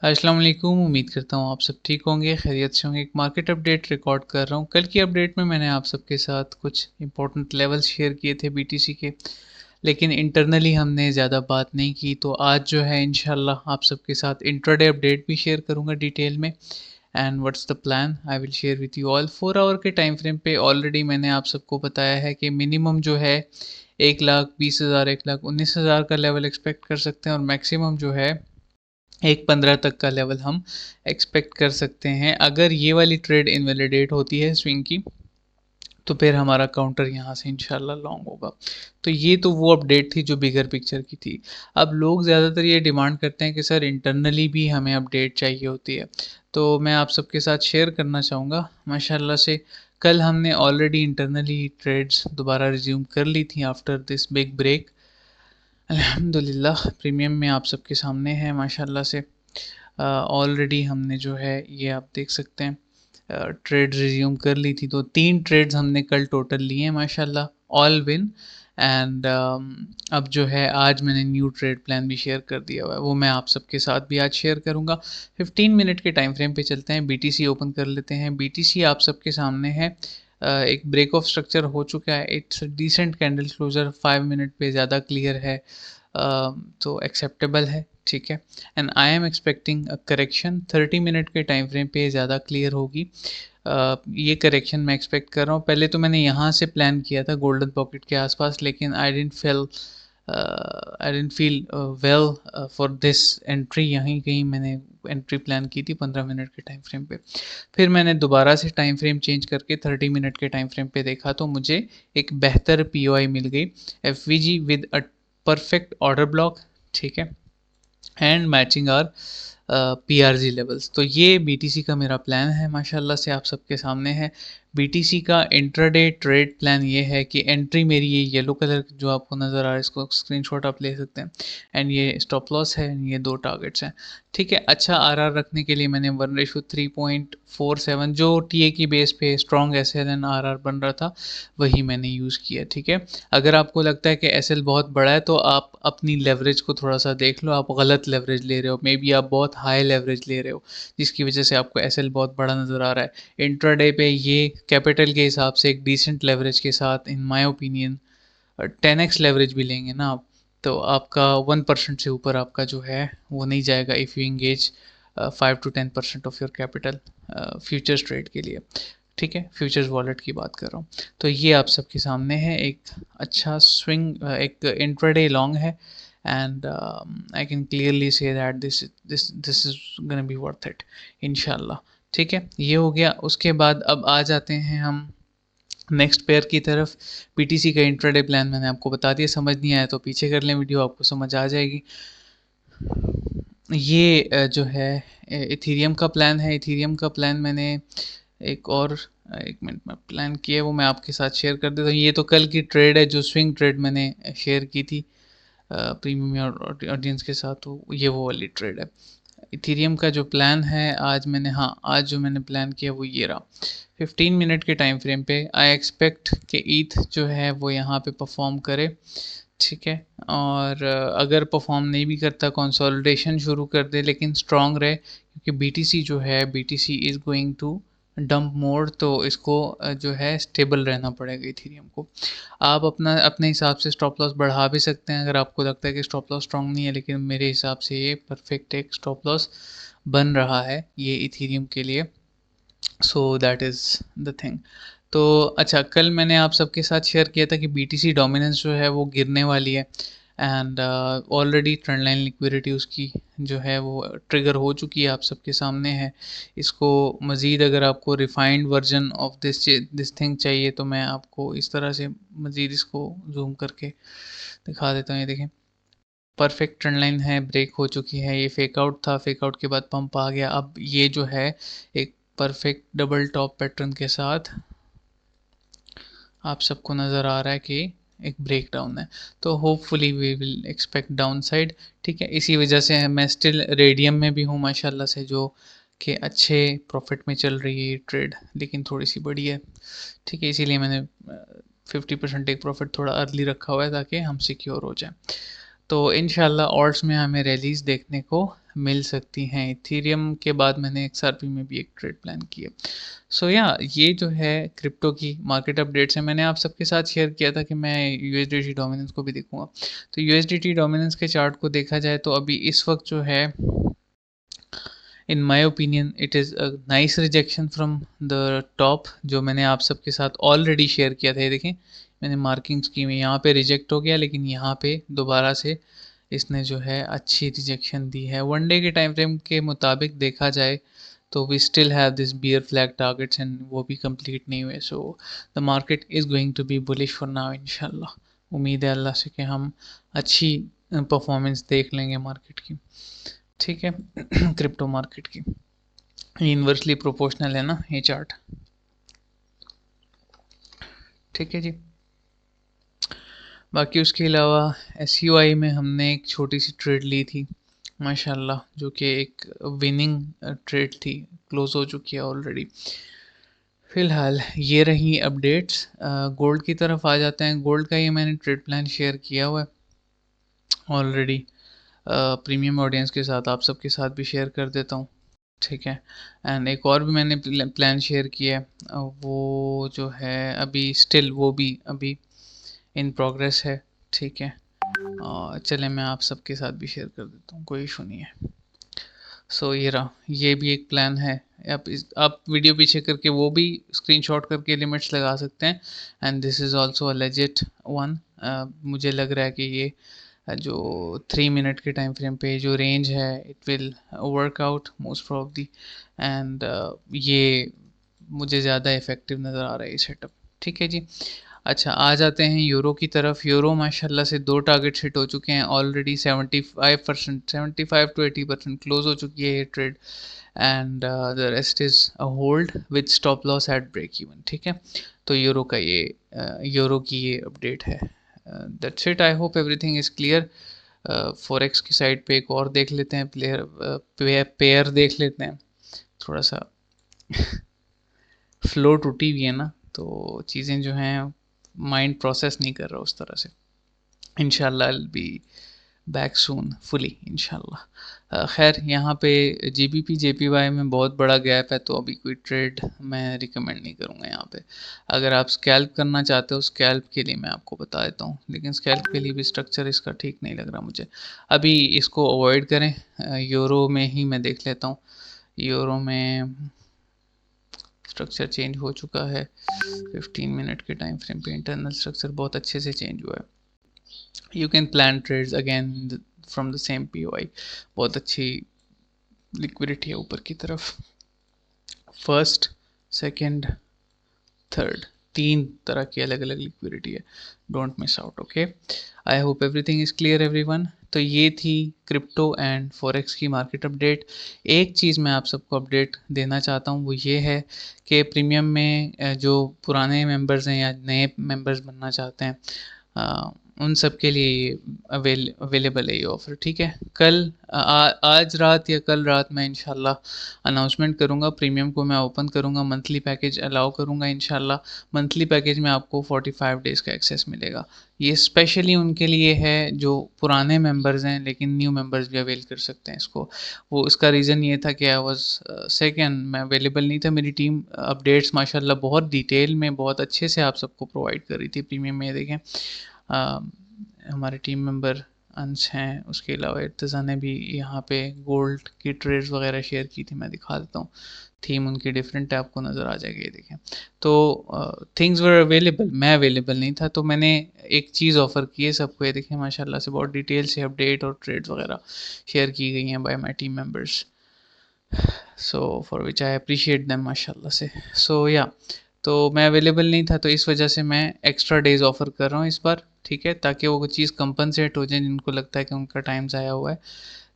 अस्सलाम वालेकुम। उम्मीद करता हूँ आप सब ठीक होंगे, खैरियत से होंगे। एक मार्केट अपडेट रिकॉर्ड कर रहा हूँ। कल की अपडेट में मैंने आप सबके साथ कुछ इंपॉर्टेंट लेवल्स शेयर किए थे बीटीसी के, लेकिन इंटरनली हमने ज़्यादा बात नहीं की। तो आज जो है इंशाल्लाह आप सबके साथ इंट्राडे अपडेट भी शेयर करूँगा डिटेल में। And what's the plan I will share with you all. 4 hour के टाइम फ्रेम पे ऑलरेडी मैंने आप सबको बताया है कि मिनिमम जो है 1,20,000 1,19,000 का लेवल एक्सपेक्ट कर सकते हैं, और मैक्सिमम जो है 1,15 तक का लेवल हम एक्सपेक्ट कर सकते हैं। अगर ये वाली ट्रेड इनवैलिडेट होती है स्विंग की, तो फिर हमारा काउंटर यहाँ से इंशाल्लाह लॉन्ग होगा। तो ये तो वो अपडेट थी जो बिगर पिक्चर की थी। अब लोग ज़्यादातर ये डिमांड करते हैं कि सर इंटरनली भी हमें अपडेट चाहिए होती है, तो मैं आप सबके साथ शेयर करना चाहूँगा। माशाल्लाह से कल हमने ऑलरेडी इंटरनली ट्रेड्स दोबारा रिज्यूम कर ली थी आफ्टर दिस बिग ब्रेक। अल्हम्दुलिल्लाह प्रीमियम में आप सबके सामने है माशाल्लाह से। ऑलरेडी हमने जो है ये आप देख सकते हैं ट्रेड रिज्यूम कर ली थी। तो 3 ट्रेड्स हमने कल टोटल लिए हैं माशाल्लाह, ऑल विन। एंड अब जो है आज मैंने न्यू ट्रेड प्लान भी शेयर कर दिया हुआ है, वो मैं आप सबके साथ भी आज शेयर करूंगा। 15 मिनट के टाइम फ्रेम पे चलते हैं, बीटीसी ओपन कर लेते हैं। बीटीसी आप सबके सामने है। एक ब्रेक ऑफ स्ट्रक्चर हो चुका है। It's decent candle closure 5 minute पे ज़्यादा क्लियर है, तो एक्सेप्टेबल है, ठीक है। And I am expecting a correction 30 minute के टाइम फ्रेम पे ज़्यादा क्लियर होगी। ये करेक्शन मैं एक्सपेक्ट कर रहा हूँ। पहले तो मैंने यहाँ से प्लान किया था गोल्डन पॉकेट के आसपास, लेकिन I didn't feel well for this entry. यहीं कहीं मैंने एंट्री प्लान की थी 15 मिनट के टाइम फ्रेम पे। फिर मैंने दोबारा से टाइम फ्रेम चेंज करके 30 मिनट के टाइम फ्रेम पे देखा, तो मुझे एक बेहतर पीओआई मिल गई, FVG with a perfect order block, ठीक है, and matching are PRG levels. तो ये बीटीसी का मेरा प्लान है माशाल्लाह से आप सबके सामने है। बीटीसी का इंट्राडे ट्रेड प्लान ये है कि एंट्री मेरी ये येलो कलर जो आपको नज़र आ रहा है, इसको स्क्रीनशॉट आप ले सकते हैं। एंड ये स्टॉप लॉस है, ये 2 टारगेट्स हैं, ठीक है। अच्छा आरआर रखने के लिए मैंने 1:3.47 जो टीए की बेस पे स्ट्रॉन्ग एसएल एंड आरआर बन रहा था, वही मैंने यूज़ किया, ठीक है। अगर आपको लगता है कि एसएल बहुत बड़ा है, तो आप अपनी लेवरेज को थोड़ा सा देख लो, आप गलत लेवरेज ले रहे हो, मे बी आप बहुत हाई लेवरेज ले रहे हो, जिसकी वजह से आपको एसएल बहुत बड़ा नज़र आ रहा है। इंट्राडे पे ये कैपिटल के हिसाब से एक डिसेंट लेवरेज के साथ, in my opinion 10x leverage भी लेंगे ना आप, तो आपका 1% से ऊपर आपका जो है वो नहीं जाएगा if you engage 5 to 10% of your capital futures trade के लिए, ठीक है। फ्यूचर्स वॉलेट की बात कर रहा हूँ। तो ये आप सबके सामने है, एक अच्छा स्विंग, एक इंट्राडे लॉन्ग है। And I can clearly say that this is gonna be worth it इंशाल्लाह, ठीक है। ये हो गया। उसके बाद अब आ जाते हैं हम नेक्स्ट पेयर की तरफ। पीटीसी का इंट्राडे प्लान मैंने आपको बता दिया, समझ नहीं आया तो पीछे कर लें वीडियो, आपको समझ आ जाएगी। ये जो है इथीरियम का प्लान है। इथीरियम का प्लान मैंने एक और 1 मिनट में प्लान किया है, वो मैं आपके साथ शेयर कर देता हूँ। ये तो कल की ट्रेड है, जो स्विंग ट्रेड मैंने शेयर की थी प्रीमियम ऑडियंस के साथ, तो ये वो वाली ट्रेड है। इथीरियम का जो प्लान है आज मैंने, हाँ आज जो मैंने प्लान किया वो ये रहा। 15 मिनट के टाइम फ्रेम पे आई एक्सपेक्ट कि ईथ जो है वो यहाँ पे परफॉर्म करे, ठीक है। और अगर परफॉर्म नहीं भी करता, कंसोलिडेशन शुरू कर दे, लेकिन स्ट्रांग रहे, क्योंकि बीटीसी जो है BTC is going to dump mode, तो इसको जो है स्टेबल रहना पड़ेगा इथेरियम को। आप अपने हिसाब से स्टॉप लॉस बढ़ा भी सकते हैं अगर आपको लगता है कि स्टॉप लॉस स्ट्रांग नहीं है, लेकिन मेरे हिसाब से ये परफेक्ट एक स्टॉप लॉस बन रहा है ये इथेरियम के लिए। So that is the thing. तो अच्छा, कल मैंने आप सबके साथ शेयर किया था कि बीटीसी डोमिनेंस जो है वो गिरने वाली है। And already trend line liquidity उसकी जो है वो ट्रिगर हो चुकी है, आप सबके सामने है। इसको मज़ीद अगर आपको refined version of this thing चाहिए, तो मैं आपको इस तरह से मज़ीद इसको जूम करके दिखा देता हूँ। ये देखें, परफेक्ट ट्रेंड लाइन है, ब्रेक हो चुकी है। ये फेक आउट था, फेक आउट के बाद पंप आ गया। अब ये जो है एक परफेक्ट डबल टॉप पैटर्न के साथ आप सबको नज़र आ रहा है कि एक ब्रेक डाउन है, तो hopefully we will expect downside, ठीक है। इसी वजह से मैं स्टिल रेडियम में भी हूँ माशाल्लाह से, जो कि अच्छे प्रॉफिट में चल रही है ये ट्रेड, लेकिन थोड़ी सी बड़ी है, ठीक है। इसीलिए मैंने 50% एक प्रॉफिट थोड़ा अर्ली रखा हुआ है, ताकि हम सिक्योर हो जाएं। तो इंशाल्लाह ऑल्ट्स में हमें रैलीज देखने को मिल सकती हैं। इथेरियम के बाद मैंने XRP में भी एक ट्रेड प्लान किया। सो ये जो है क्रिप्टो की मार्केट अपडेट्स है। मैंने आप सबके साथ शेयर किया था कि मैं यूएसडीटी डोमिनेंस को भी देखूंगा। तो यूएसडीटी डोमिनेंस के चार्ट को देखा जाए तो अभी इस वक्त जो है, in my opinion it is a nice rejection from the top, जो मैंने आप सबके साथ ऑलरेडी शेयर किया था। ये देखें, मैंने मार्किंग्स की हुई, यहाँ पे रिजेक्ट हो गया, लेकिन यहाँ पे दोबारा से इसने जो है अच्छी रिजेक्शन दी है। वन डे के टाइम फ्रेम के मुताबिक देखा जाए तो we still have this bear flag targets and वो भी कंप्लीट नहीं हुए। So the market is going to be bullish for now इंशाल्लाह। उम्मीद है अल्लाह से कि हम अच्छी परफॉर्मेंस देख लेंगे मार्केट की, ठीक है। क्रिप्टो मार्केट की इन्वर्सली प्रोपोर्शनल है ना ये चार्ट, ठीक है जी। बाकी उसके अलावा SUI में हमने एक छोटी सी ट्रेड ली थी माशाल्लाह, जो कि एक विनिंग ट्रेड थी, क्लोज हो चुकी है ऑलरेडी। फिलहाल ये रही अपडेट्स। गोल्ड की तरफ आ जाते हैं। गोल्ड का ये मैंने ट्रेड प्लान शेयर किया हुआ है ऑलरेडी, प्रीमियम ऑडियंस के साथ, आप सबके साथ भी शेयर कर देता हूँ, ठीक है। एंड एक और भी मैंने प्लान शेयर किया है, वो जो है अभी स्टिल वो भी अभी इन प्रोग्रेस है, ठीक है। चले मैं आप सबके साथ भी शेयर कर देता हूँ, कोई इशू नहीं है। सो ये रहा, ये भी एक प्लान है। आप वीडियो पीछे करके वो भी स्क्रीनशॉट करके लिमिट्स लगा सकते हैं। And this is also a legit one. मुझे लग रहा है कि ये जो 3 मिनट के टाइम फ्रेम पे जो रेंज है, it will work out most probably. And ये मुझे ज़्यादा इफ़ेक्टिव नज़र आ रहा है ये सेटअप, ठीक है जी। अच्छा, आ जाते हैं यूरो की तरफ। यूरो माशाल्लाह से 2 टारगेट हिट हो चुके हैं ऑलरेडी। 75%, 75 टू 80% क्लोज हो चुकी है ये trade. And the rest is a hold with stop loss at break even, ठीक है। तो यूरो का ये यूरो की ये अपडेट है। That's it. I hope everything is clear. Forex की साइड पे एक और देख लेते हैं, पेयर देख लेते हैं। थोड़ा सा फ्लो टूटी हुई है ना, तो चीज़ें जो हैं माइंड प्रोसेस नहीं कर रहा उस तरह से। इंशाल्लाह I'll be back soon fully इंशाल्लाह। खैर, यहाँ पे GBP JPY में बहुत बड़ा गैप है, तो अभी कोई ट्रेड मैं रिकमेंड नहीं करूँगा यहाँ पे। अगर आप स्कैल्प करना चाहते हो, स्कैल्प के लिए मैं आपको बता देता हूँ, लेकिन स्कैल्प के लिए भी स्ट्रक्चर इसका ठीक नहीं लग रहा मुझे। अभी इसको अवॉइड करें। यूरो में ही मैं देख लेता हूँ। यूरो में स्ट्रक्चर चेंज हो चुका है। 15 मिनट के टाइम फ्रेम पे इंटरनल स्ट्रक्चर बहुत अच्छे से चेंज हुआ है। You can plan trades again from the same POI। बहुत अच्छी लिक्विडिटी है ऊपर की तरफ। फर्स्ट, सेकंड, थर्ड, 3 तरह की अलग अलग लिक्विडिटी है। Don't miss out, okay. I hope everything is clear everyone. तो ये थी क्रिप्टो एंड फॉरेक्स की मार्केट अपडेट। एक चीज़ मैं आप सबको अपडेट देना चाहता हूँ, वो ये है कि प्रीमियम में जो पुराने मेंबर्स हैं या नए मेंबर्स बनना चाहते हैं, उन सब के लिए अवेलेबल है ये ऑफ़र, ठीक है। आज रात या कल रात मैं इंशाल्लाह अनाउंसमेंट करूँगा। प्रीमियम को मैं ओपन करूँगा, मंथली पैकेज अलाउ करूँगा इंशाल्लाह। मंथली पैकेज में आपको 45 डेज़ का एक्सेस मिलेगा। ये स्पेशली उनके लिए है जो पुराने मेंबर्स हैं, लेकिन न्यू मेंबर्स भी अवेल कर सकते हैं इसको। वो इसका रीज़न ये था कि आई वाज सिक एंड मैं अवेलेबल नहीं था। मेरी टीम अपडेट्स माशाल्लाह बहुत डिटेल में, बहुत अच्छे से आप सबको प्रोवाइड कर रही थी प्रीमियम में। देखें, हमारे टीम मेंबर अंश हैं, उसके अलावा इर्तज़ा ने भी यहाँ पे गोल्ड की ट्रेड्स वगैरह शेयर की थी। मैं दिखा देता हूँ, थीम उनकी डिफरेंट है, आपको नज़र आ जाएगी, ये देखें। तो थिंग्स वर अवेलेबल, मैं अवेलेबल नहीं था, तो मैंने एक चीज़ ऑफ़र की है सबको। ये देखें, माशाल्लाह से बहुत डिटेल से अपडेट और ट्रेड्स वगैरह शेयर की गई हैं bye my team members, so for which I appreciate them माशाल्लाह से। तो मैं अवेलेबल नहीं था, तो इस वजह से मैं एक्स्ट्रा डेज ऑफ़र कर रहा हूँ इस बार, ठीक है, ताकि वो चीज़ कंपनसेट हो जाए जिनको लगता है कि उनका टाइम ज़ाया हुआ है।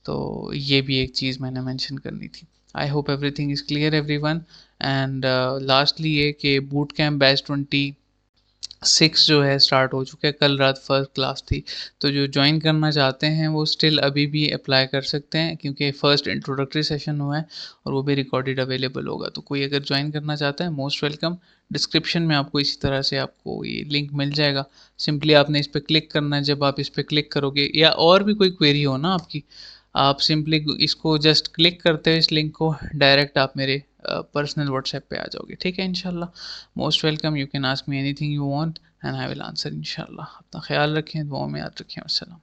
तो ये भी एक चीज़ मैंने मेंशन करनी थी। I hope everything is clear everyone. And lastly ये कि बूट कैंप बैच 26 जो है स्टार्ट हो चुका है। कल रात फर्स्ट क्लास थी, तो जो ज्वाइन करना चाहते हैं वो स्टिल अभी भी अप्लाई कर सकते हैं, क्योंकि फ़र्स्ट इंट्रोडक्टरी सेशन हुआ है और वो भी रिकॉर्डेड अवेलेबल होगा। तो कोई अगर ज्वाइन करना चाहता है, मोस्ट वेलकम। डिस्क्रिप्शन में आपको इसी तरह से आपको ये लिंक मिल जाएगा। सिंपली आपने इस पर क्लिक करना है। जब आप इस पर क्लिक करोगे, या और भी कोई क्वेरी हो ना आपकी, आप सिंपली इसको जस्ट क्लिक करते हो इस लिंक को, डायरेक्ट आप मेरे पर्सनल व्हाट्सएप पे आ जाओगे। ठीक है इंशाल्लाह। Most welcome, you can ask me anything you want and I will answer इंशाल्लाह। अपना ख्याल रखें, दुआ में याद रखें। अस्सलाम।